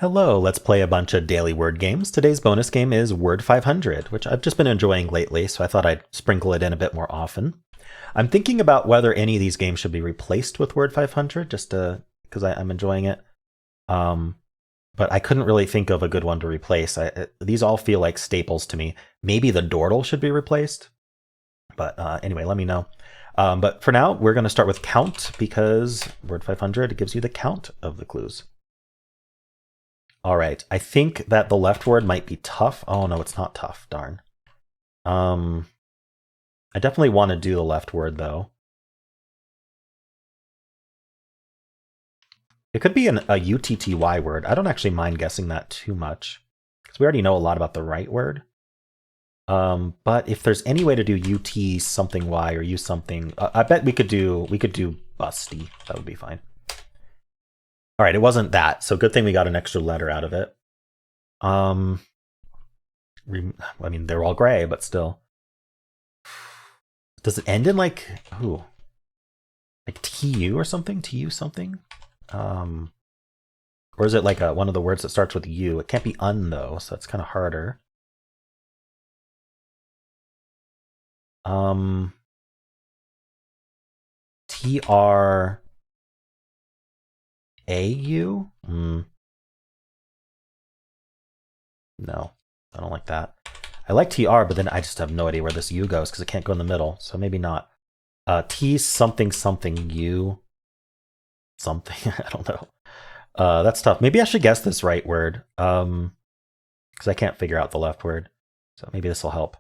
Hello, let's play a bunch of daily word games. Today's bonus game is Word500, which I've just been enjoying lately, so I thought I'd sprinkle it in a bit more often. I'm thinking about whether any of these games should be replaced with Word500, just because I'm enjoying it. But I couldn't really think of a good one to replace. These all feel like staples to me. Maybe the Dordle should be replaced. But anyway, let me know. But for now, we're going to start with count because Word500 gives you the count of the clues. All right, I think that the left word might be tough. Oh no, it's not tough, darn. I definitely want to do the left word though. It could be a UTTY word. I don't actually mind guessing that too much because we already know a lot about the right word. But if there's any way to do UT something Y or U something, I bet we could do busty. That would be fine. All right, it wasn't that, so good thing we got an extra letter out of it. I mean, they're all gray, but still. Does it end in like TU or something? TU something? Or is it like one of the words that starts with U? It can't be un though, so it's kind of harder. TR AU? No, I don't like that. I like TR, but then I just have no idea where this U goes because it can't go in the middle, so maybe not. T something something U something. I don't know. That's tough. Maybe I should guess this right word because I can't figure out the left word. So maybe this will help.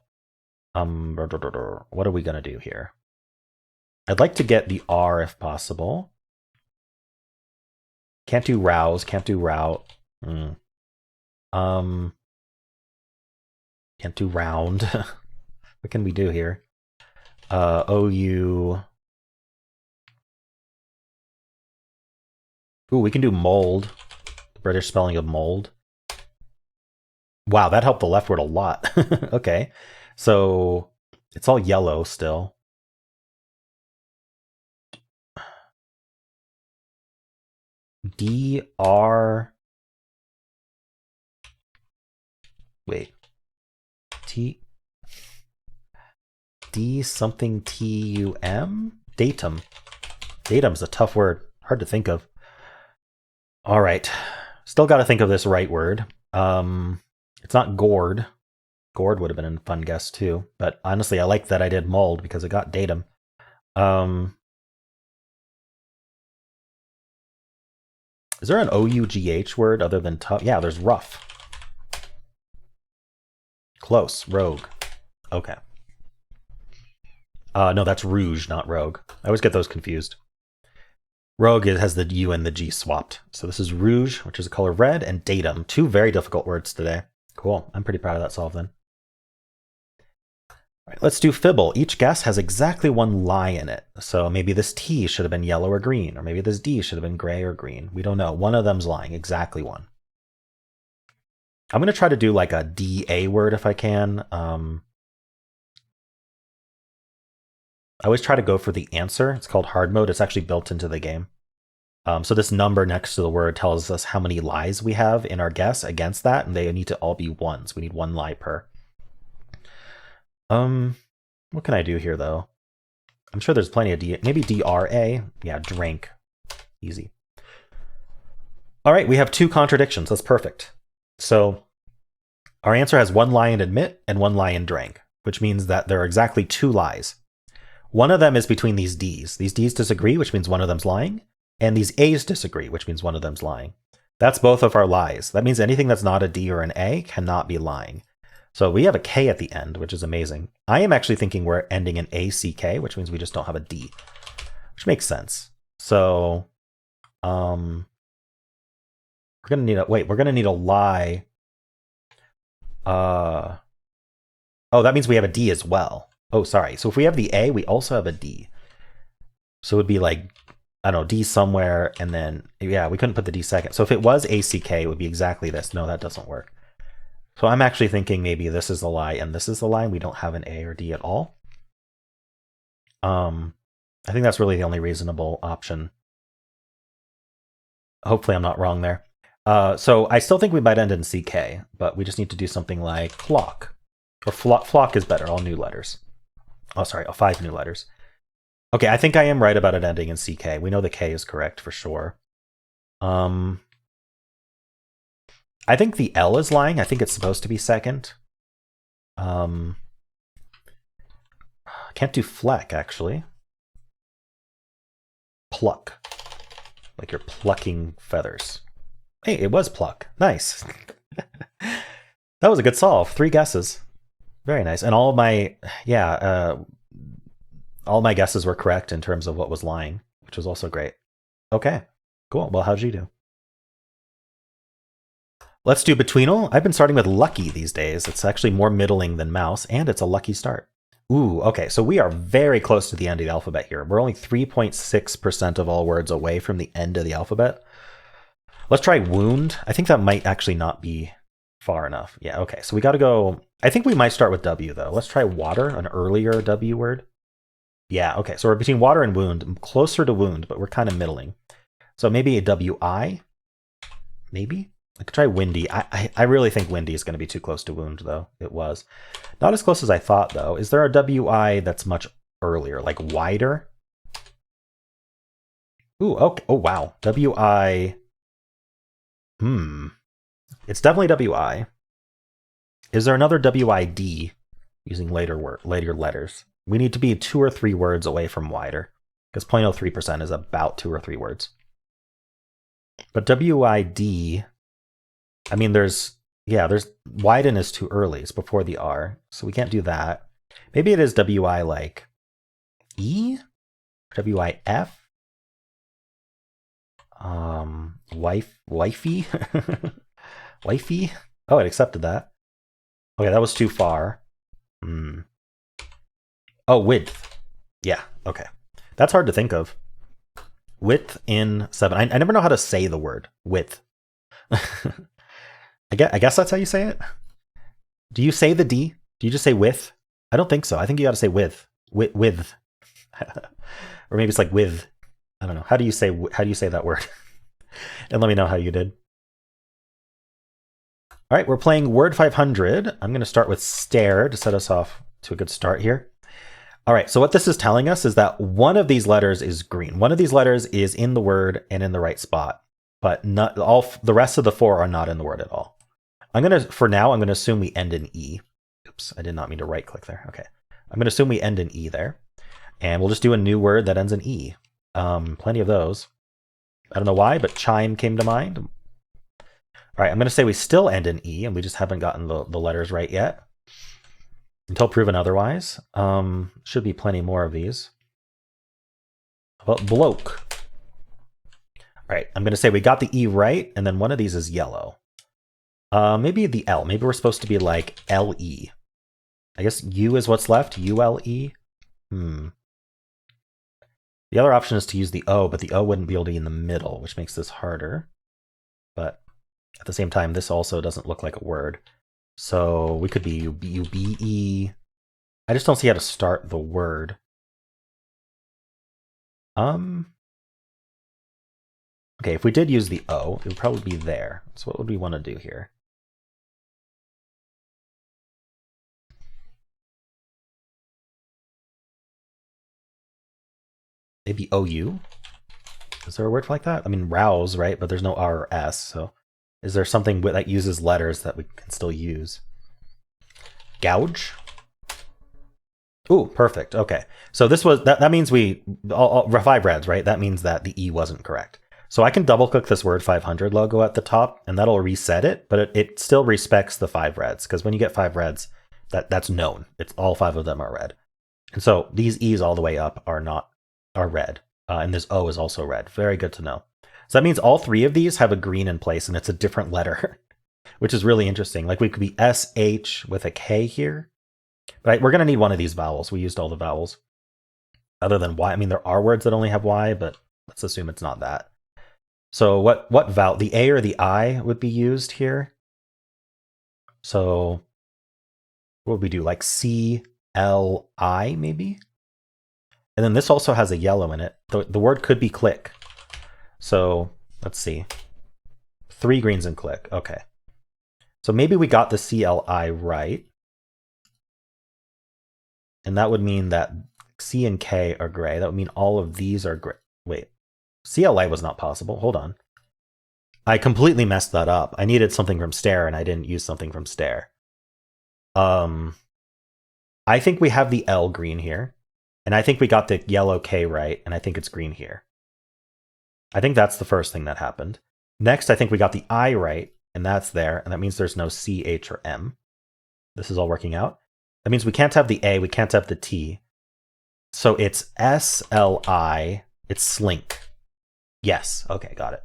What are we going to do here? I'd like to get the R if possible. Can't do rouse, can't do route. Can't do round. What can we do here? OU. Ooh, we can do mold. The British spelling of mold. Wow, that helped the left word a lot. Okay. So it's all yellow still. DR. Wait. T. D something TUM? Datum. Datum's a tough word. Hard to think of. All right. Still got to think of this right word. It's not gourd. Gourd would have been a fun guess too. But honestly, I like that I did mold because it got datum. Is there an OUGH word other than tough? Yeah, there's rough. Close. Rogue. Okay. No, that's rouge, not rogue. I always get those confused. Rogue has the U and the G swapped. So this is rouge, which is a color red, and datum. Two very difficult words today. Cool. I'm pretty proud of that solve then. All right, let's do Fibble. Each guess has exactly one lie in it. So maybe this T should have been yellow or green, or maybe this D should have been gray or green. We don't know. One of them's lying. Exactly one. I'm going to try to do like a DA word if I can. I always try to go for the answer. It's called hard mode. It's actually built into the game. So this number next to the word tells us how many lies we have in our guess against that, and they need to all be ones. We need one lie per. What can I do here though? I'm sure there's plenty of D. Maybe DRA. Yeah, drink. Easy. All right, we have two contradictions. That's perfect. So our answer has one lie in admit and one lie in drank, which means that there are exactly two lies. One of them is between these D's. These D's disagree, which means one of them's lying. And these A's disagree, which means one of them's lying. That's both of our lies. That means anything that's not a D or an A cannot be lying. So we have a K at the end, which is amazing. I am actually thinking we're ending in ACK, which means we just don't have a D, which makes sense. So we're going to need we're going to need a lie. Oh, that means we have a D as well. Oh, sorry. So if we have the A, we also have a D. So it would be like, I don't know, D somewhere, and then, yeah, we couldn't put the D second. So if it was ACK, it would be exactly this. No, that doesn't work. So I'm actually thinking maybe this is the lie and this is the lie. We don't have an A or D at all. I think that's really the only reasonable option. Hopefully I'm not wrong there. So I still think we might end in CK, but we just need to do something like flock. Or flock is better, all new letters. Oh, sorry, 5 new letters. Okay, I think I am right about it ending in CK. We know the K is correct for sure. I think the L is lying. I think it's supposed to be second. Can't do fleck, actually. Pluck. Like you're plucking feathers. Hey, it was pluck. Nice. That was a good solve. 3 guesses. Very nice. And all my, all my guesses were correct in terms of what was lying, which was also great. Okay, cool. Well, how'd you do? Let's do Betweenle. I've been starting with lucky these days. It's actually more middling than mouse, and it's a lucky start. Ooh, okay, so we are very close to the end of the alphabet here. We're only 3.6% of all words away from the end of the alphabet. Let's try wound. I think that might actually not be far enough. Yeah, okay, so we got to go. I think we might start with W, though. Let's try water, an earlier W word. Yeah, okay, so we're between water and wound. I'm closer to wound, but we're kind of middling. So maybe a WI? Maybe? I could try windy. I really think windy is going to be too close to wound, though. It was. Not as close as I thought, though. Is there a WI that's much earlier, like wider? Ooh, okay. Oh, wow. WI. It's definitely WI. Is there another WID using later letters? We need to be 2 or 3 words away from wider, because 0.03% is about 2 or 3 words. But WID, I mean, there's widen is too early. It's before the R, so we can't do that. Maybe it is WI like E? WIF? Wifey? Wifey? Oh, it accepted that. Okay, that was too far. Oh, width. Yeah, okay. That's hard to think of. Width in 7. I never know how to say the word width. I guess that's how you say it. Do you say the D? Do you just say with? I don't think so. I think you got to say with. With. Or maybe it's like with. I don't know. How do you say that word? And let me know how you did. All right, we're playing Word500. I'm going to start with stare to set us off to a good start here. All right, so what this is telling us is that one of these letters is green. One of these letters is in the word and in the right spot, but not all. The rest of the 4 are not in the word at all. For now, I'm gonna assume we end in E. Oops, I did not mean to right click there. Okay, I'm gonna assume we end in E there, and we'll just do a new word that ends in E. Plenty of those. I don't know why, but chime came to mind. All right, I'm gonna say we still end in E, and we just haven't gotten the letters right yet. Until proven otherwise. Should be plenty more of these. How about bloke? All right, I'm going to say we got the E right, and then one of these is yellow. Maybe the L. Maybe we're supposed to be like LE. I guess U is what's left. ULE. The other option is to use the O, but the O wouldn't be able to be in the middle, which makes this harder. But at the same time, this also doesn't look like a word. So we could be UBE. I just don't see how to start the word. Okay, if we did use the O, it would probably be there. So what would we want to do here? Maybe OU? Is there a word like that? I mean, rouse, right? But there's no R or S, so is there something that uses letters that we can still use? Gouge? Ooh, perfect. Okay. So this was, that means we, all 5 reds, right? That means that the E wasn't correct. So I can double click this Word500 logo at the top, and that'll reset it, but it still respects the 5 reds, because when you get 5 reds, that's known. It's all 5 of them are red. And so these E's all the way up are red. And this O is also red. Very good to know. So that means all 3 of these have a green in place, and it's a different letter, which is really interesting. Like we could be SH with a K here, but we're going to need one of these vowels. We used all the vowels other than Y. I mean, there are words that only have Y, but let's assume it's not that. So what vowel, the A or the I would be used here? So what would we do? Like CLI maybe? And then this also has a yellow in it. The word could be click. So let's see. 3 greens and click. Okay. So maybe we got the CLI right. And that would mean that C and K are gray. That would mean all of these are gray. Wait, CLA was not possible. Hold on. I completely messed that up. I needed something from stare and I didn't use something from stare. I think we have the L green here. And I think we got the yellow K right. And I think it's green here. I think that's the first thing that happened. Next, I think we got the I right. And that's there. And that means there's no C, H, or M. This is all working out. That means we can't have the A. We can't have the T. So it's SLI. It's slink. Yes. Okay, got it.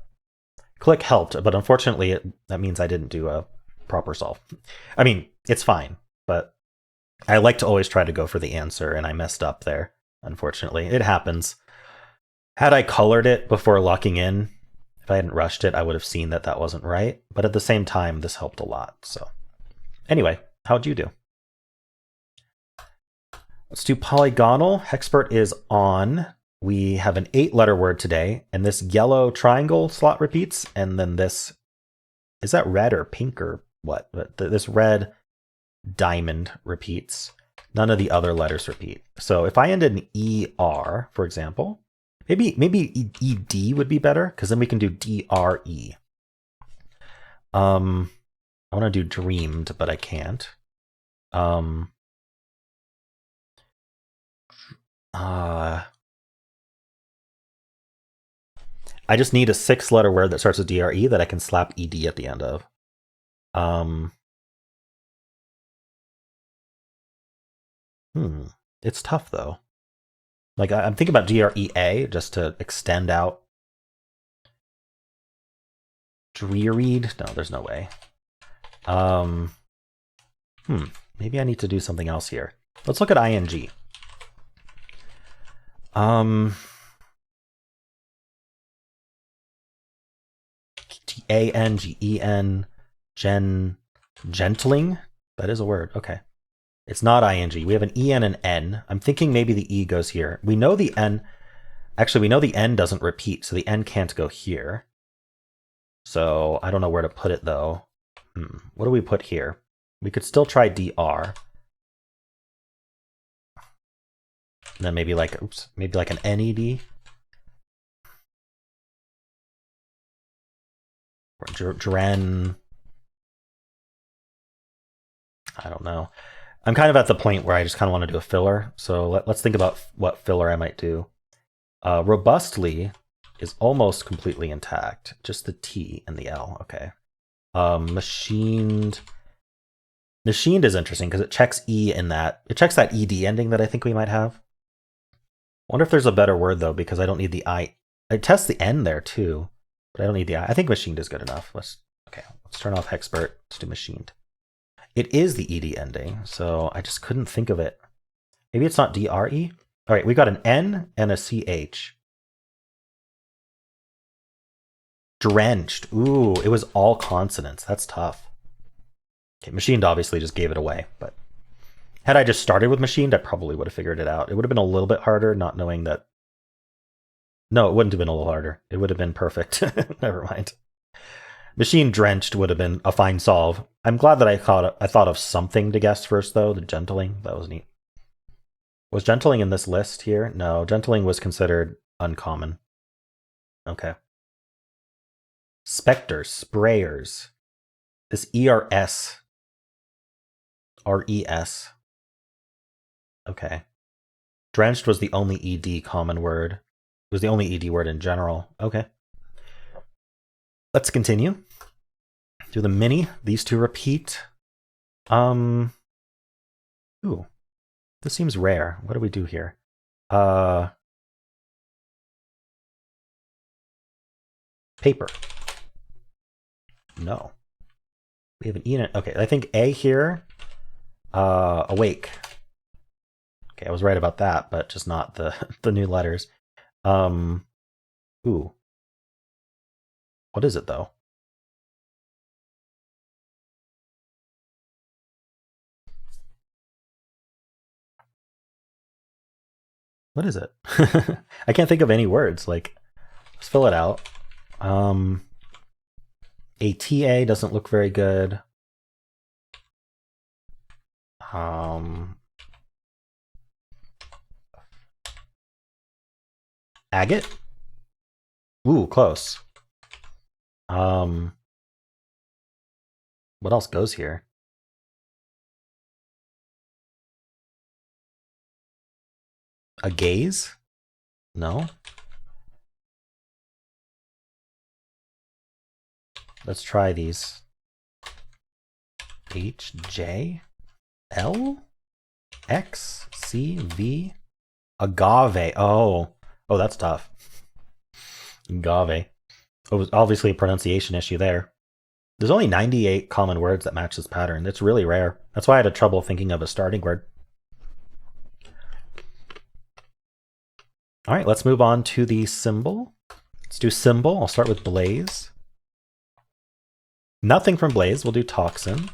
Click helped, but unfortunately, that means I didn't do a proper solve. I mean, it's fine, but I like to always try to go for the answer, and I messed up there, unfortunately. It happens. Had I colored it before locking in, if I hadn't rushed it, I would have seen that that wasn't right. But at the same time, this helped a lot. So anyway, how'd you do? Let's do polygonal. Hexpert is on. We have an 8-letter word today, and this yellow triangle slot repeats, and then this, is that red or pink or what? But this red diamond repeats. None of the other letters repeat. So if I end in ER, for example, maybe ED would be better, because then we can do DRE. I want to do dreamed, but I can't. I just need a 6-letter word that starts with DRE that I can slap ED at the end of. It's tough though. Like I'm thinking about DREA just to extend out. Drearied? No, there's no way. Maybe I need to do something else here. Let's look at ING. ANGEN, gentling. That is a word. Okay. It's not ING. We have an EN and N. I'm thinking maybe the E goes here. We know the N. Actually, we know the N doesn't repeat, so the N can't go here. So I don't know where to put it, though. What do we put here? We could still try DR. And then maybe like, maybe like an NED. Or Dren. I don't know. I'm kind of at the point where I just kind of want to do a filler. So let's think about what filler I might do. Robustly is almost completely intact. Just the T and the L. Okay. Machined. Machined is interesting because it checks E in that. It checks that ED ending that I think we might have. I wonder if there's a better word though, because I don't need the I. It tests the N there too, but I don't need the I. I think machined is good enough. Let's turn off Hexpert. Let's do machined. It is the ED ending, so I just couldn't think of it. Maybe it's not DRE? All right, we got an N and a CH. Drenched. Ooh, it was all consonants. That's tough. Okay, machined obviously just gave it away, but had I just started with machined, I probably would have figured it out. It would have been a little bit harder not knowing that. No, it wouldn't have been a little harder. It would have been perfect. Never mind. Machine drenched would have been a fine solve. I'm glad that I thought of something to guess first, though. The gentling, that was neat. Was gentling in this list here? No, gentling was considered uncommon. Okay. Specters, sprayers. This ERS. RES. Okay. Drenched was the only ED common word. It was the only ED word in general. Okay. Let's continue. Do the mini. These two repeat. Ooh. This seems rare. What do we do here? Paper. No. We have an E in it. Okay, I think A here. Awake. Okay, I was right about that, but just not the new letters. Ooh. What is it, though? What is it? I can't think of any words. Like, let's fill it out. ATA doesn't look very good. Agate? Ooh, close. What else goes here? A gaze? No. Let's try these. H, J, L, X, C, V, agave. Oh, that's tough. Agave. Oh, obviously a pronunciation issue there. There's only 98 common words that match this pattern. It's really rare. That's why I had trouble thinking of a starting word. All right, let's move on to the symbol. Let's do symbol. I'll start with blaze. Nothing from blaze. We'll do toxin.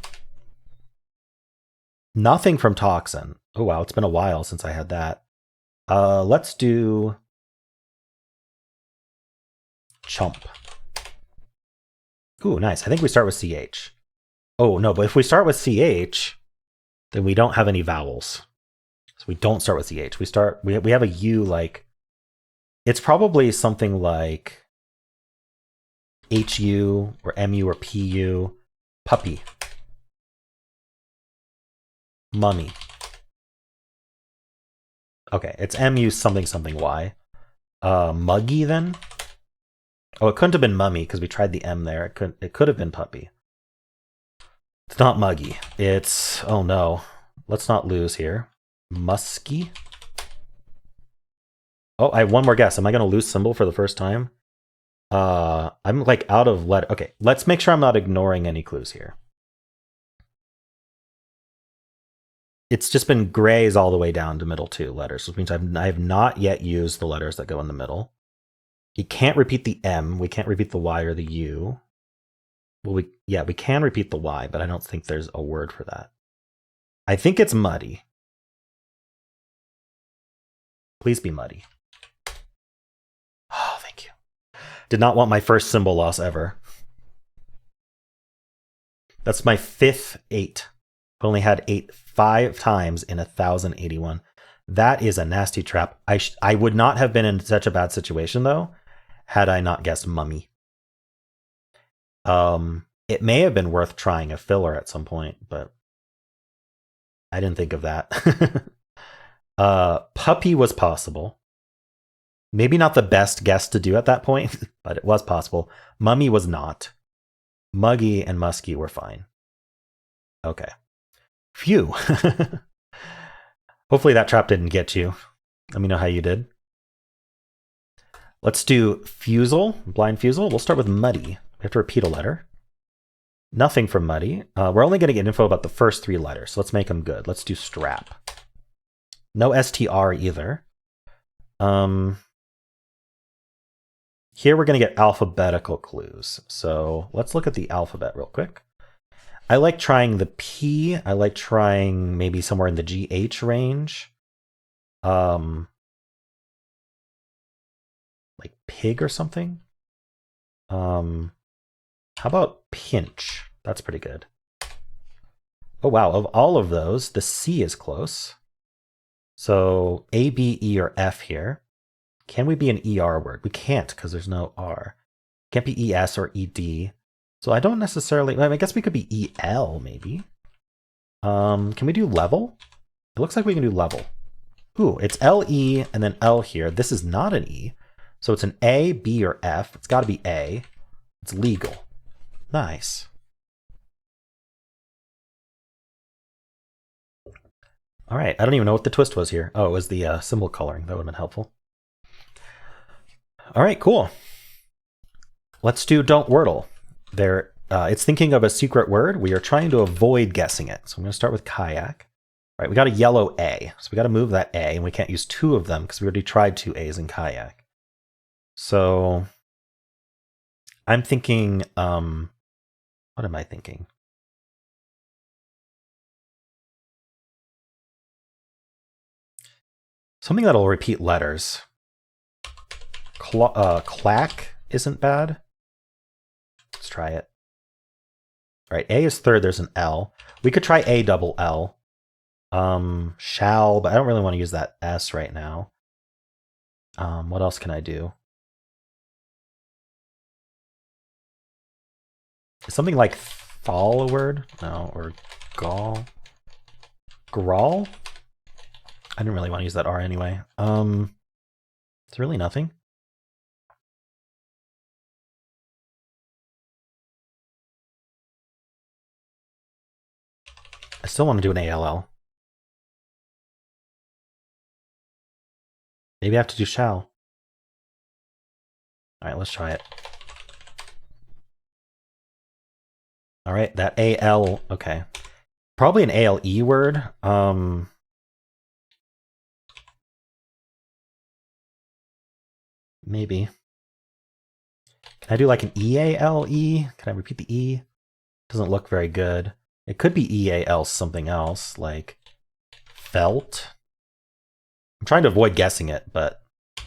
Nothing from toxin. Oh, wow. It's been a while since I had that. Let's do chump. Ooh, nice. I think we start with CH. Oh, no, but if we start with CH, then we don't have any vowels. So we don't start with CH. We have a U like, it's probably something like HU or MU or PU. Puppy. Mummy. Okay, it's MU something something Y. Muggy then? Oh, it couldn't have been mummy because we tried the M there. It could have been puppy. It's not muggy. It's, oh no. Let's not lose here. Musky. Oh, I have one more guess. Am I going to lose symbol for the first time? I'm like out of letter. Okay, let's make sure I'm not ignoring any clues here. It's just been grays all the way down to middle 2 letters, which means I have not yet used the letters that go in the middle. You can't repeat the M. We can't repeat the Y or the U. Well, we can repeat the Y, but I don't think there's a word for that. I think it's muddy. Please be muddy. Oh, thank you. Did not want my first symbol loss ever. That's my 5th 8. I've only had 8 5 times in 1,081. That is a nasty trap. I would not have been in such a bad situation, though, had I not guessed mummy. It may have been worth trying a filler at some point, but I didn't think of that. Puppy was possible. Maybe not the best guess to do at that point, but it was possible. Mummy was not. Muggy and musky were fine. Okay. Phew. Hopefully that trap didn't get you. Let me know how you did. Let's do Fusele, blind Fusele. We'll start with muddy. We have to repeat a letter. Nothing from muddy. We're only going to get info about the first 3 letters, so let's make them good. Let's do strap. No STR either. Here we're going to get alphabetical clues. So let's look at the alphabet real quick. I like trying the P. I like trying maybe somewhere in the GH range. Like pig or something. How about pinch? That's pretty good. Oh wow, of all of those, the C is close. So A, B, E, or F here. Can we be an ER word? We can't because there's no R. Can't be ES or ED. So I don't necessarily, I guess we could be EL maybe. Can we do level? It looks like we can do level. Ooh, it's LE and then L here. This is not an E. So it's an A, B, or F. It's got to be A. It's legal. Nice. All right, I don't even know what the twist was here. Oh, it was the symbol coloring. That would have been helpful. All right, cool. Let's do don't Wordle. It's thinking of a secret word. We are trying to avoid guessing it. So I'm going to start with kayak. All right, we got a yellow A. So we got to move that A, and we can't use 2 of them because we already tried 2 A's in kayak. So I'm thinking, what am I thinking? Something that'll repeat letters. Clack isn't bad. Let's try it. All right, A is third. There's an L. We could try A double L. Shall, but I don't really want to use that S right now. What else can I do? Is something like fall a word? No, or gall? Grawl? I didn't really want to use that R anyway. It's really nothing. I still want to do an ALL. Maybe I have to do shall. All right, let's try it. All right, that AL, okay. Probably an ALE word. Maybe. Can I do like an EALE? Can I repeat the E? Doesn't look very good. It could be EAL something else, like felt. I'm trying to avoid guessing it, but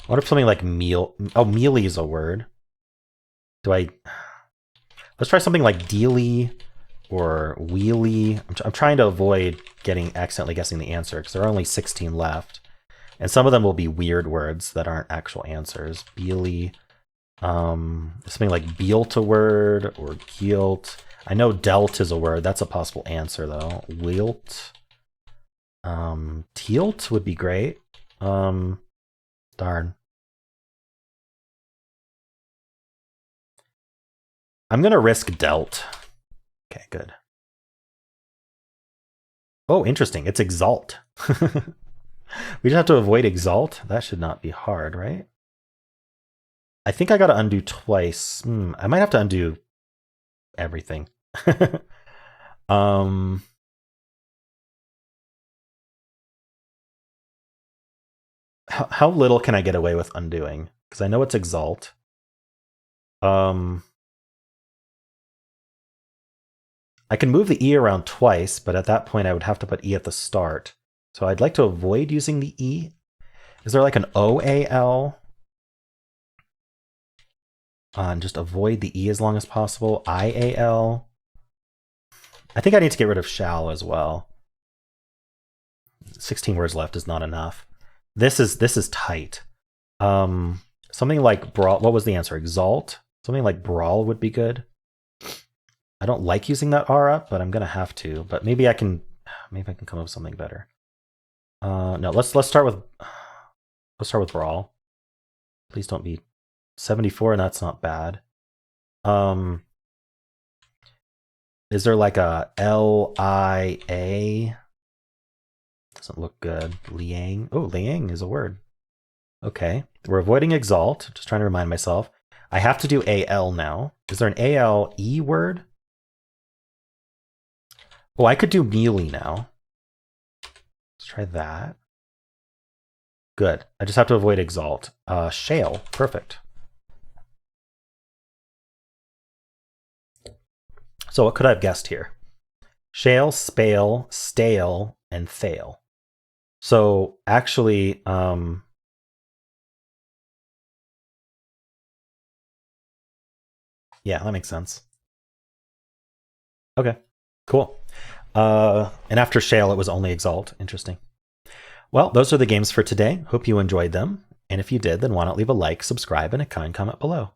what if something like meal? Oh, mealy is a word. Do I? Let's try something like dealy or wheelie. I'm trying to avoid accidentally guessing the answer because there are only 16 left. And some of them will be weird words that aren't actual answers. Beely. Something like bealt a word or guilt. I know delt is a word. That's a possible answer though. Wilt. Tealt would be great. Darn. I'm gonna risk delt. Okay, good. Oh, interesting. It's exalt. We just have to avoid exalt. That should not be hard, right? I think I gotta undo twice. I might have to undo everything. How little can I get away with undoing? Because I know it's exalt. I can move the E around twice, but at that point I would have to put E at the start. So I'd like to avoid using the E. Is there like an OAL? And just avoid the E as long as possible. IAL. I think I need to get rid of shall as well. 16 words left is not enough. This is tight. Something like brawl. What was the answer? Exalt? Something like brawl would be good. I don't like using that R up, but I'm gonna have to. But maybe I can come up with something better. No, let's start with brawl. Please don't be 74, and that's not bad. Is there like a LIA? Doesn't look good. Liang. Oh, Liang is a word. Okay, we're avoiding exalt. Just trying to remind myself. I have to do AL now. Is there an ALE word? Oh, I could do mealy now. Let's try that. Good. I just have to avoid exalt. Shale. Perfect. So what could I have guessed here? Shale, spale, stale, and fail. So actually, yeah, that makes sense. Okay, cool. And after shale, it was only exalt. Interesting. Well, those are the games for today. Hope you enjoyed them. And if you did, then why not leave a like, subscribe, and a kind comment below.